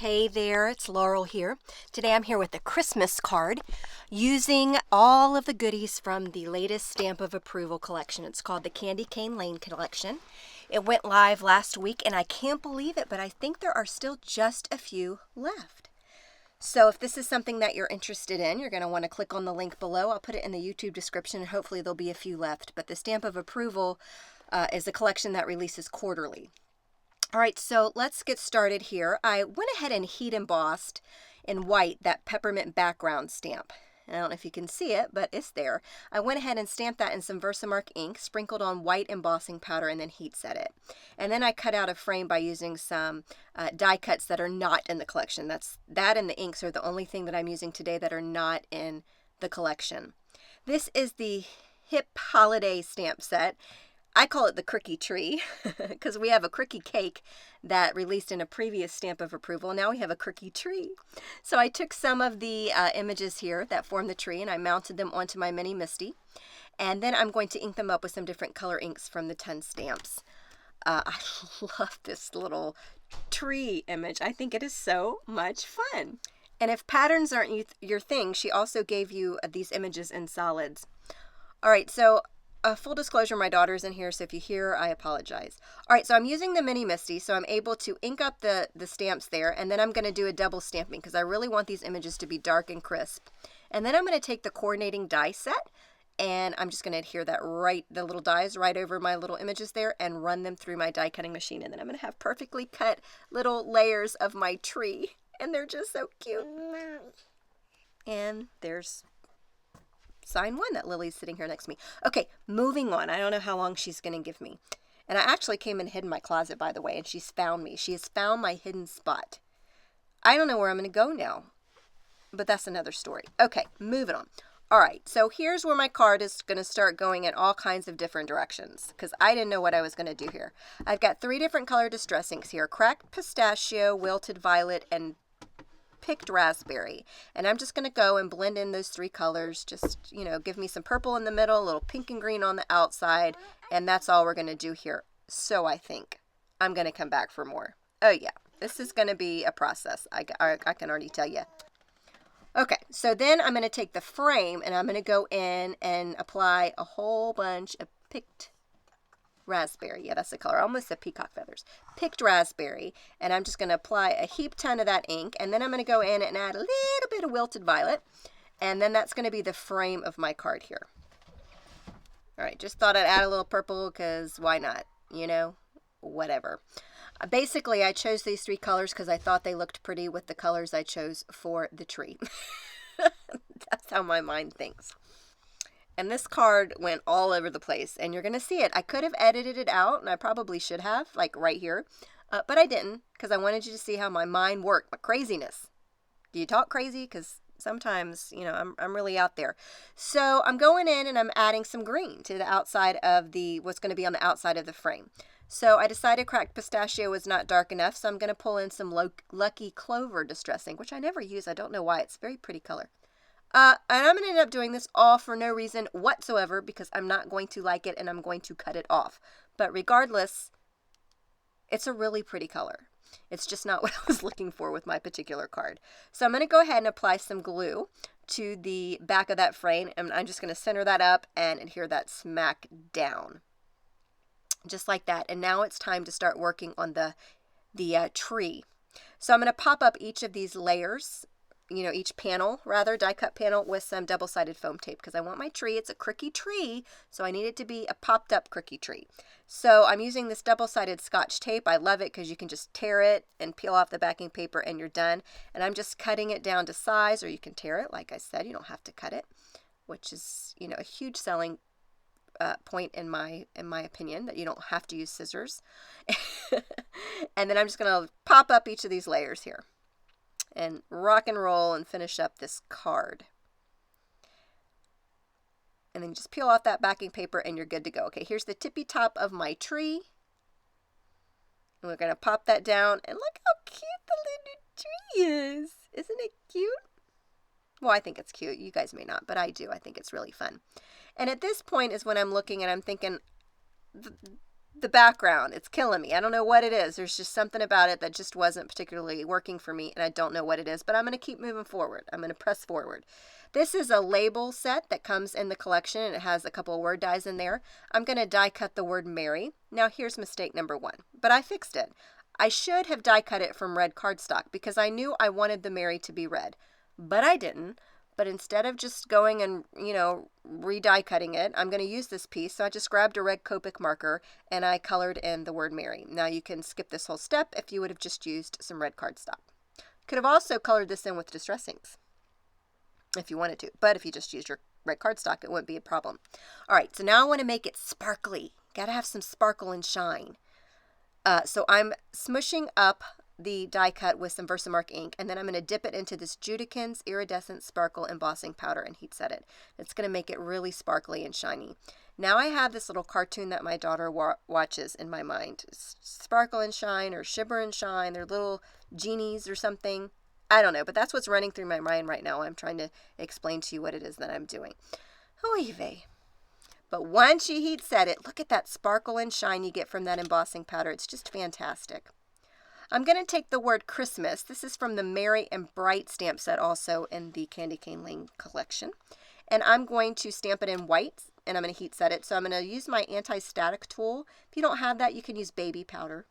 Hey there, it's Laurel here. Today I'm here with a Christmas card using all of the goodies from the latest Stamp of Approval collection. It's called the Candy Cane Lane collection. It went live last week and I can't believe it, but I think there are still just a few left. So if this is something that you're interested in, you're going to want to click on the link below. I'll put it in the YouTube description and hopefully there'll be a few left. But the Stamp of Approval is a collection that releases quarterly. All right, so let's get started here. I went ahead and heat embossed in white that peppermint background stamp. I don't know if you can see it, but it's there. I went ahead and stamped that in some Versamark ink, sprinkled on white embossing powder, and then heat set it. And then I cut out a frame by using some die cuts that are not in the collection. That and the inks are the only thing that I'm using today that are not in the collection. This is the Hip Holiday stamp set. I call it the Crooky tree because we have a Crooky cake that released in a previous Stamp of Approval. Now we have a Crooky tree. So I took some of the images here that form the tree and I mounted them onto my mini Misty. And then I'm going to ink them up with some different color inks from the 10 stamps. I love this little tree image. I think it is so much fun. And if patterns aren't your thing, she also gave you these images in solids. All right, so full disclosure, my daughter's in here, so if you hear, I apologize. All right, so I'm using the Mini Misty, so I'm able to ink up the stamps there, and then I'm going to do a double stamping because I really want these images to be dark and crisp. And then I'm going to take the coordinating die set, and I'm just going to adhere that the little dies right over my little images there and run them through my die cutting machine. And then I'm going to have perfectly cut little layers of my tree, and they're just so cute. And there's sign one that Lily's sitting here next to me. Okay, moving on. I don't know how long she's going to give me. And I actually came and hid in my closet, by the way, and she's found me. She has found my hidden spot. I don't know where I'm going to go now, but that's another story. Okay, moving on. All right, so here's where my card is going to start going in all kinds of different directions because I didn't know what I was going to do here. I've got 3 different color distress inks here: cracked pistachio, wilted violet, and picked raspberry. And I'm just going to go and blend in those 3 colors. Just, give me some purple in the middle, a little pink and green on the outside, and that's all we're going to do here. So I think I'm going to come back for more. Oh yeah, this is going to be a process. I can already tell you. Okay, so then I'm going to take the frame and I'm going to go in and apply a whole bunch of picked raspberry. Yeah, that's the color. I almost said peacock feathers. Picked raspberry. And I'm just going to apply a heap ton of that ink. And then I'm going to go in and add a little bit of wilted violet. And then that's going to be the frame of my card here. All right, just thought I'd add a little purple because why not? Whatever. Basically, I chose these 3 colors because I thought they looked pretty with the colors I chose for the tree. That's how my mind thinks. And this card went all over the place, and you're going to see it. I could have edited it out, and I probably should have, like right here, but I didn't because I wanted you to see how my mind worked, my craziness. Do you talk crazy? Because sometimes, I'm really out there. So I'm going in and I'm adding some green to the outside of what's going to be on the outside of the frame. So I decided cracked pistachio was not dark enough, so I'm going to pull in some Lucky Clover distress ink, which I never use. I don't know why. It's a very pretty color. And I'm going to end up doing this all for no reason whatsoever because I'm not going to like it and I'm going to cut it off. But regardless, it's a really pretty color. It's just not what I was looking for with my particular card. So I'm going to go ahead and apply some glue to the back of that frame, and I'm just going to center that up and adhere that smack down. Just like that. And now it's time to start working on the tree. So I'm going to pop up each of these layers, each panel, die cut panel with some double-sided foam tape because I want my tree. It's a Crooky tree, so I need it to be a popped up Crooky tree. So I'm using this double-sided Scotch tape. I love it because you can just tear it and peel off the backing paper and you're done. And I'm just cutting it down to size, or you can tear it. Like I said, you don't have to cut it, which is, a huge selling point in my opinion, that you don't have to use scissors. And then I'm just going to pop up each of these layers here and rock and roll and finish up this card. And then just peel off that backing paper and you're good to go. Okay, here's the tippy top of my tree. And we're going to pop that down, and look how cute the little tree is. Isn't it cute? Well, I think it's cute. You guys may not, but I do. I think it's really fun. And at this point is when I'm looking and I'm thinking, the background. It's killing me. I don't know what it is. There's just something about it that just wasn't particularly working for me, and I don't know what it is, but I'm going to keep moving forward. I'm going to press forward. This is a label set that comes in the collection, and it has a couple of word dies in there. I'm going to die cut the word Mary. Now here's mistake number 1, but I fixed it. I should have die cut it from red cardstock because I knew I wanted the Mary to be red, but I didn't. But instead of just going and, re-die cutting it, I'm going to use this piece. So I just grabbed a red Copic marker and I colored in the word Mary. Now you can skip this whole step if you would have just used some red cardstock. Could have also colored this in with distress inks if you wanted to. But if you just used your red cardstock, it wouldn't be a problem. All right, so now I want to make it sparkly. Got to have some sparkle and shine. So I'm smushing up the die cut with some Versamark ink, and then I'm going to dip it into this Judikins Iridescent Sparkle Embossing Powder and heat set it. It's going to make it really sparkly and shiny. Now I have this little cartoon that my daughter watches in my mind. Sparkle and Shine or Shimmer and Shine. They're little genies or something. I don't know, but that's what's running through my mind right now. I'm trying to explain to you what it is that I'm doing. Oy vey. But once you heat set it, look at that sparkle and shine you get from that embossing powder. It's just fantastic. I'm going to take the word Christmas. This is from the Merry and Bright stamp set, also in the Candy Cane Lane collection. And I'm going to stamp it in white, and I'm going to heat set it. So I'm going to use my anti-static tool. If you don't have that, you can use baby powder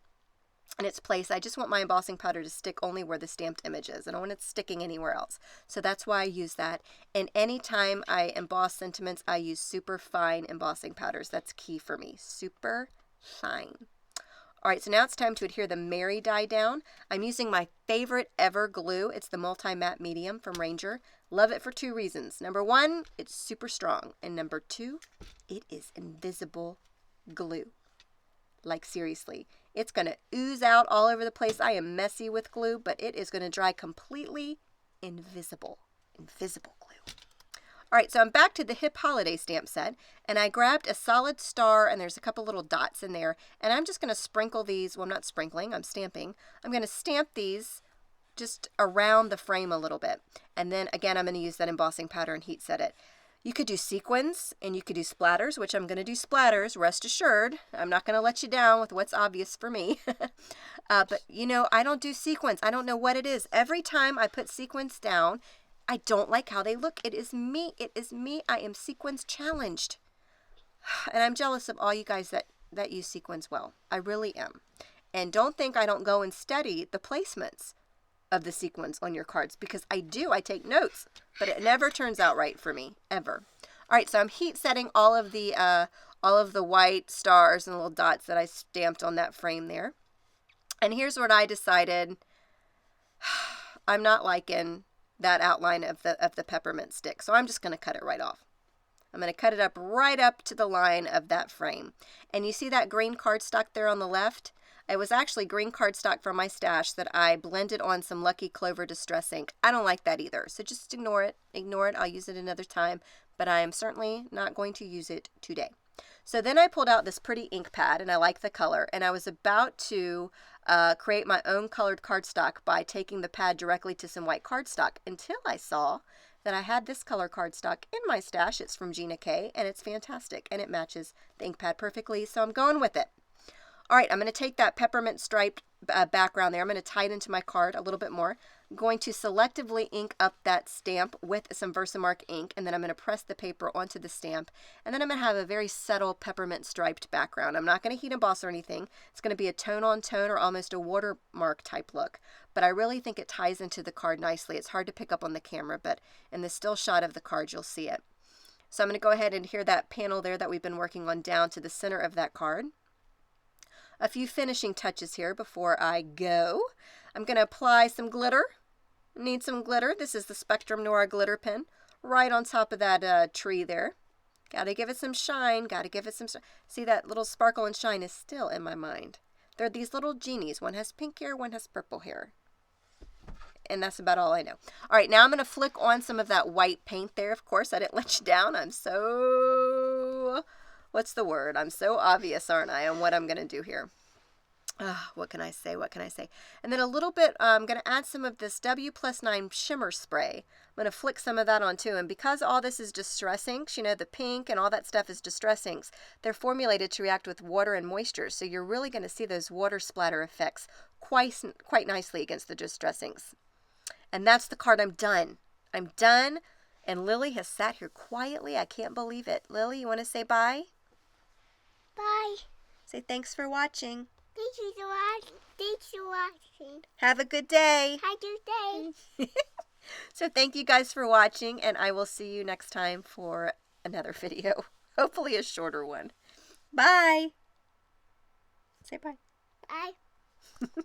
in its place. I just want my embossing powder to stick only where the stamped image is. I don't want it sticking anywhere else. So that's why I use that. And anytime I emboss sentiments, I use super fine embossing powders. That's key for me. Super fine. All right, so now it's time to adhere the Mary die down. I'm using my favorite ever glue. It's the Multi-Matte Medium from Ranger. Love it for 2 reasons. Number 1, it's super strong. And number 2, it is invisible glue. Like seriously, it's going to ooze out all over the place. I am messy with glue, but it is going to dry completely invisible. Invisible glue. All right, so I'm back to the Hip Holiday stamp set, and I grabbed a solid star, and there's a couple little dots in there, and I'm just going to sprinkle these. Well, I'm not sprinkling, I'm stamping. I'm going to stamp these just around the frame a little bit, and then again, I'm going to use that embossing powder and heat set it. You could do sequins, and you could do splatters, which I'm going to do splatters, rest assured. I'm not going to let you down with what's obvious for me. But, I don't do sequins. I don't know what it is. Every time I put sequins down, I don't like how they look. It is me. It is me. I am sequins challenged. And I'm jealous of all you guys that use sequins well. I really am. And don't think I don't go and study the placements of the sequins on your cards, because I do. I take notes, but it never turns out right for me, ever. All right, so I'm heat setting all of the white stars and little dots that I stamped on that frame there. And here's what I decided. I'm not liking that outline of the peppermint stick, so I'm just going to cut it right off. I'm going to cut it up right up to the line of that frame. And you see that green cardstock there on the left? It was actually green cardstock from my stash that I blended on some Lucky Clover Distress ink. I don't like that either, so just ignore it. Ignore it. I'll use it another time, but I am certainly not going to use it today. So then I pulled out this pretty ink pad, and I like the color, and I was about to create my own colored cardstock by taking the pad directly to some white cardstock until I saw that I had this color cardstock in my stash. It's from Gina K, and it's fantastic, and it matches the ink pad perfectly, so I'm going with it. All right, I'm going to take that peppermint striped background there. I'm going to tie it into my card a little bit more. I'm going to selectively ink up that stamp with some Versamark ink, and then I'm going to press the paper onto the stamp, and then I'm going to have a very subtle peppermint striped background. I'm not going to heat emboss or anything. It's going to be a tone on tone or almost a watermark type look, but I really think it ties into the card nicely. It's hard to pick up on the camera, but in the still shot of the card, you'll see it. So I'm going to go ahead and adhere that panel there that we've been working on down to the center of that card. A few finishing touches here before I go. I'm going to apply some glitter. Need some glitter. This is the Spectrum Noir glitter pen right on top of that tree there. Got to give it some shine. Got to give it some... See, that little sparkle and shine is still in my mind. They're these little genies. One has pink hair, one has purple hair. And that's about all I know. All right, now I'm going to flick on some of that white paint there. Of course, I didn't let you down. I'm so... What's the word? I'm so obvious, aren't I, on what I'm going to do here. What can I say? What can I say? And then a little bit, I'm going to add some of this W+9 shimmer spray. I'm going to flick some of that on too. And because all this is distress inks, you know, the pink and all that stuff is distress inks, they're formulated to react with water and moisture. So you're really going to see those water splatter effects quite nicely against the distress inks. And that's the card. I'm done. I'm done. And Lily has sat here quietly. I can't believe it. Lily, you want to say bye? Bye. Say thanks for watching. Thank you for watching. Thanks for watching. Have a good day. Have a good day. So thank you guys for watching, and I will see you next time for another video. Hopefully a shorter one. Bye. Say bye. Bye.